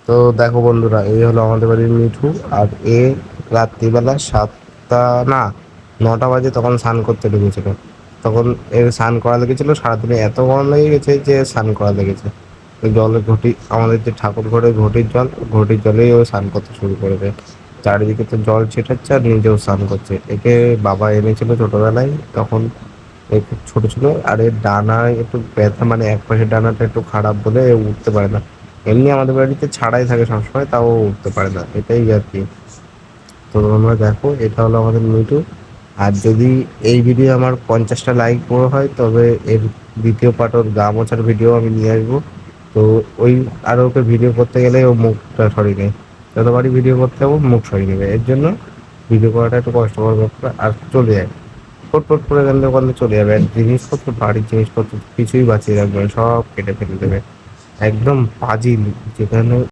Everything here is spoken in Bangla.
তো দেখো বন্ধুরা, এই হলো আমাদের বাড়ির মিঠু। আর এ রাত্রিবেলা 7টা না 9টা বাজে তখন স্নান করতে ঢুকেছিল। তখন এর স্নান করা লেগেছিল, সারাদিনে এত গরম লেগে গেছে যে স্নান করা লেগেছে। ওই জলের ঘটি, আমাদের যে ঠাকুর ঘরের ঘটির জল, ঘটির জলেই ও স্নান করতে শুরু করে দেয়। চারিদিকে তো জল ছিটাচ্ছে আর নিজেও স্নান করছে। একে বাবা এনেছিল ছোটবেলায়, তখন এ খুব ছোট ছিল। আর এর ডানায় একটু ব্যথা, মানে এক পাশের ডানাটা একটু খারাপ বলে এ উঠতে পারে না। এমনি আমাদের বাড়িতে ছাড়াই থাকে সবসময়, তাও উঠতে পারে না, এটাই আর কি। তো তোমরা দেখো, এটা হলো আমাদের মিটু। আর যদি এই ভিডিও আমার 50টা লাইক পুরো হয়, তবে এর দ্বিতীয় পার্ট, ওর গা মোছার ভিডিও আমি নিয়ে আসবো। তো ওই, আর ওকে ভিডিও করতে গেলে ও মুখটা সরিয়ে নেয়। যতবারই ভিডিও করতে যাবো মুখ সরিয়ে নেবে, এর জন্য ভিডিও করাটা একটু কষ্টকর ব্যাপার। আর চলে যায়, ফটফট করে গেলে ওখানে চলে যাবে। আর জিনিসপত্র, বাড়ির জিনিসপত্র কিছুই বাঁচিয়ে রাখবে না, সব কেটে ফেলে দেবে। একদম পাজি, যেখানে